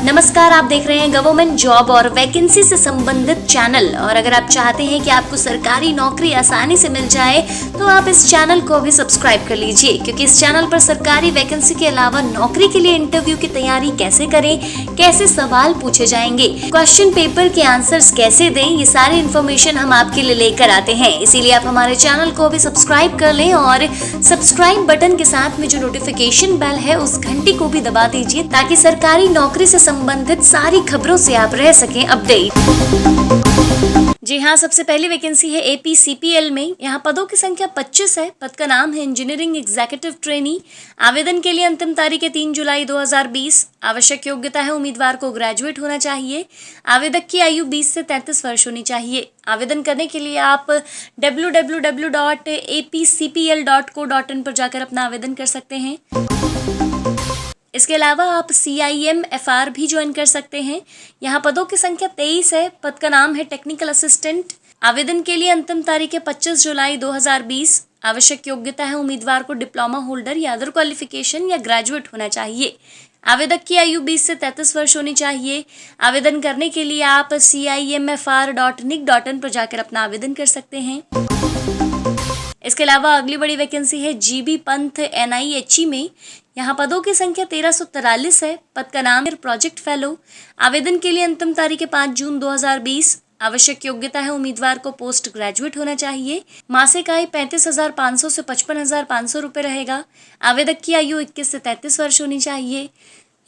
नमस्कार, आप देख रहे हैं गवर्नमेंट जॉब और वैकेंसी से संबंधित चैनल। और अगर आप चाहते हैं कि आपको सरकारी नौकरी आसानी से मिल जाए तो आप इस चैनल को भी सब्सक्राइब कर लीजिए, क्योंकि इस चैनल पर सरकारी वैकेंसी के अलावा नौकरी के लिए इंटरव्यू की तैयारी कैसे करें, कैसे सवाल पूछे जाएंगे, क्वेश्चन पेपर के आंसर्स कैसे दें, ये सारी इन्फॉर्मेशन हम आपके लिए लेकर आते हैं। इसीलिए आप हमारे चैनल को भी सब्सक्राइब कर लें और सब्सक्राइब बटन के साथ में जो नोटिफिकेशन बेल है उस घंटी को भी दबा दीजिए, ताकि सरकारी नौकरी से संबंधित सारी खबरों से आप रह सकें अपडेट। जी हाँ, सबसे पहली वैकेंसी है APCPL में। यहाँ पदों की संख्या 25 है। पद का नाम है इंजीनियरिंग एग्जीक्यूटिव ट्रेनी। आवेदन के लिए अंतिम तारीख है 3 जुलाई 2020। आवश्यक योग्यता है उम्मीदवार को ग्रेजुएट होना चाहिए। आवेदक की आयु 20 से 33 वर्ष होनी चाहिए। आवेदन करने के लिए आप www.apcpl.co.in पर जाकर अपना आवेदन कर सकते हैं। इसके अलावा आप CIMFR भी ज्वाइन कर सकते हैं। यहाँ पदों की संख्या 23 है। पद का नाम है टेक्निकल असिस्टेंट। आवेदन के लिए अंतिम तारीख है 25 जुलाई 2020। आवश्यक योग्यता है उम्मीदवार को डिप्लोमा होल्डर या अदर क्वालिफिकेशन या ग्रेजुएट होना चाहिए। आवेदक की आयु 20 से 33 वर्ष होनी चाहिए। आवेदन करने के लिए आप CIMFR.nic.in पर जाकर अपना आवेदन कर सकते हैं। इसके अलावा अगली बड़ी वैकेंसी है GB पंथ NIHE में। यहाँ पदों की संख्या 1343 है। पद का नाम है प्रोजेक्ट फेलो। आवेदन के लिए अंतिम तारीख है 5 जून 2020। आवश्यक योग्यता है उम्मीदवार को पोस्ट ग्रेजुएट होना चाहिए। मासिक आय 35,500 से 55,500 रुपये रहेगा। आवेदक की आयु 21 से 33 वर्ष होनी चाहिए।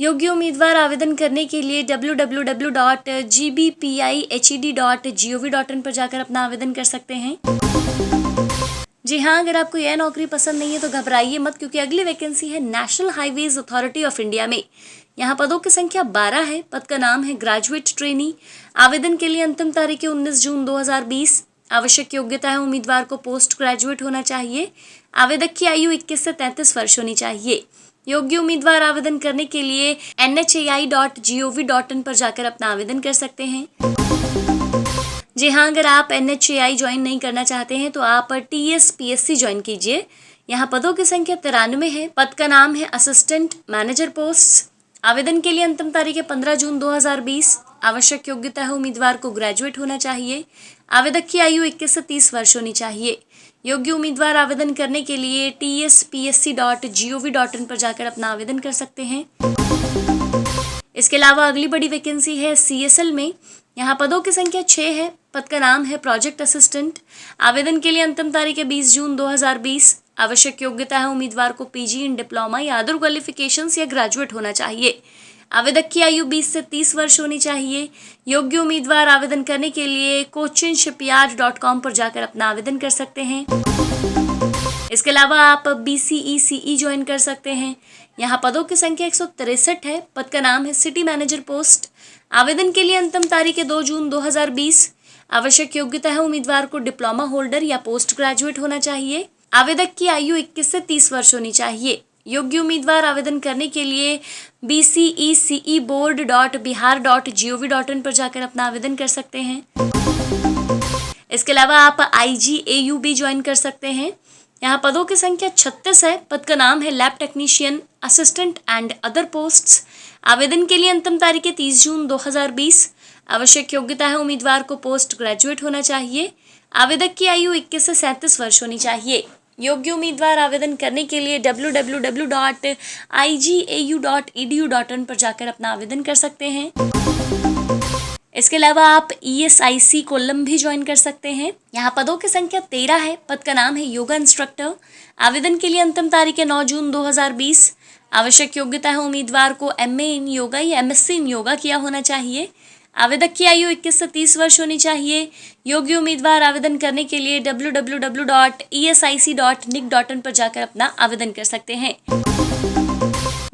योग्य उम्मीदवार आवेदन करने के लिए www.gbpihed.gov.in पर जाकर अपना आवेदन कर सकते हैं। जी हाँ, अगर आपको यह नौकरी पसंद नहीं है तो घबराइए मत, क्योंकि अगली वैकेंसी है national highways authority of India में। यहाँ पदों की संख्या 12 है। पद का नाम है ग्रेजुएट ट्रेनी। आवेदन के लिए अंतिम तारीख है 19 जून 2020। आवश्यक योग्यता है उम्मीदवार को पोस्ट ग्रेजुएट होना चाहिए। आवेदक की आयु 21 से 33 वर्ष होनी चाहिए। योग्य उम्मीदवार आवेदन करने के लिए nhai.gov.in पर जाकर अपना आवेदन कर सकते हैं। जी हाँ, अगर आप NHAI ज्वाइन नहीं करना चाहते हैं तो आप TSPSC ज्वाइन कीजिए। यहाँ पदों की संख्या 93 है। पद का नाम है असिस्टेंट मैनेजर पोस्ट। आवेदन के लिए अंतिम तारीख है 15 जून 2020। आवश्यक योग्यता है उम्मीदवार को ग्रेजुएट होना चाहिए। आवेदक की आयु 21 से 30 वर्ष होनी चाहिए। योग्य उम्मीदवार आवेदन करने के लिए TSPSC.gov.in पर जाकर अपना आवेदन कर सकते हैं। इसके अलावा अगली बड़ी वैकेंसी है CSL में। यहाँ पदों की संख्या 6 है। पद का नाम है प्रोजेक्ट असिस्टेंट। आवेदन के लिए अंतिम तारीख है 20 जून 2020। आवश्यक योग्यता है उम्मीदवार को PG इन डिप्लोमा या अदर क्वालिफिकेशंस या ग्रेजुएट होना चाहिए। आवेदक की आयु 20 से 30 वर्ष होनी चाहिए। योग्य उम्मीदवार आवेदन करने के लिए cochinshipyard.com पर जाकर अपना आवेदन कर सकते हैं। इसके अलावा आप BCECE ज्वाइन कर सकते हैं। यहाँ पदों की संख्या 163 है। पद का नाम है सिटी मैनेजर पोस्ट। आवेदन के लिए अंतिम तारीख है 2 जून 2020। आवश्यक योग्यता है उम्मीदवार को डिप्लोमा होल्डर या पोस्ट ग्रेजुएट होना चाहिए। आवेदक की आयु 21 से 30 वर्ष होनी चाहिए। योग्य उम्मीदवार आवेदन करने के लिए bceceboard.bihar.gov.in पर जाकर अपना आवेदन कर सकते हैं। इसके अलावा आप IGAU भी ज्वाइन कर सकते हैं। यहाँ पदों की संख्या 36 है। पद का नाम है lab technician assistant and other posts. आवेदन के लिए अंतिम तारीख है 30 जून 2020। आवश्यक योग्यता है उम्मीदवार को पोस्ट ग्रेजुएट होना चाहिए। आवेदक की आयु 21 से 37 वर्ष होनी चाहिए। योग्य उम्मीदवार आवेदन करने के लिए www.igau.edu.in पर जाकर अपना आवेदन कर सकते हैं। इसके अलावा आप ESIC कोलम भी ज्वाइन कर सकते हैं। यहाँ पदों की संख्या 13 है। पद का नाम है योगा इंस्ट्रक्टर। आवेदन के लिए अंतिम तारीख है 9 जून 2020। आवश्यक योग्यता है उम्मीदवार को MA इन योगा या MSc इन योगा किया होना चाहिए। आवेदक की आयु 21 से 30 वर्ष होनी चाहिए। योग्य उम्मीदवार आवेदन करने के लिए www.esic.nic.in पर जाकर अपना आवेदन कर सकते हैं।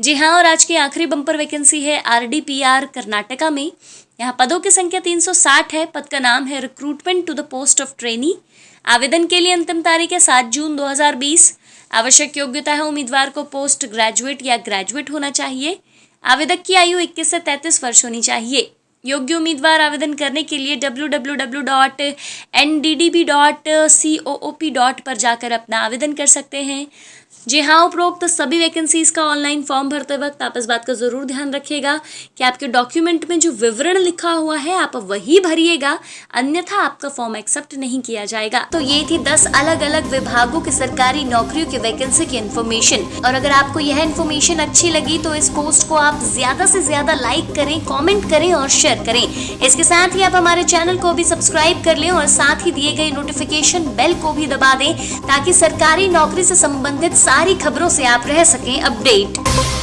जी हाँ, और आज की आखिरी बम्पर वैकेंसी है RDPR कर्नाटका में। यहाँ पदों की संख्या 360 है। पद का नाम है recruitment to the post of trainee. आवेदन के लिए अंतिम तारीख है 7 जून 2020। आवश्यक योग्यता है उम्मीदवार को पोस्ट ग्रेजुएट या ग्रेजुएट होना चाहिए। आवेदक की आयु 21 से 33 वर्ष होनी चाहिए। योग्य उम्मीदवार आवेदन करने के लिए www.nddb.coop. पर जाकर अपना आवेदन कर सकते हैं। जी हाँ, उपरोक्त सभी वैकेंसीज का ऑनलाइन फॉर्म भरते वक्त आप इस बात का जरूर ध्यान रखिएगा कि आपके डॉक्यूमेंट में जो विवरण लिखा हुआ है आप वही भरिएगा, अन्यथा आपका फॉर्म एक्सेप्ट नहीं किया जाएगा। तो ये थी 10 अलग अलग विभागों की सरकारी नौकरियों की वैकेंसी की इन्फॉर्मेशन। और अगर आपको यह इन्फॉर्मेशन अच्छी लगी तो इस पोस्ट को आप ज्यादा से ज्यादा लाइक करें, कॉमेंट करें और शेयर करें। इसके साथ ही आप हमारे चैनल को भी सब्सक्राइब कर लें और साथ ही दिए गए नोटिफिकेशन बेल को भी दबा दें ताकि सरकारी नौकरी से संबंधित सारी खबरों से आप रह सकें अपडेट।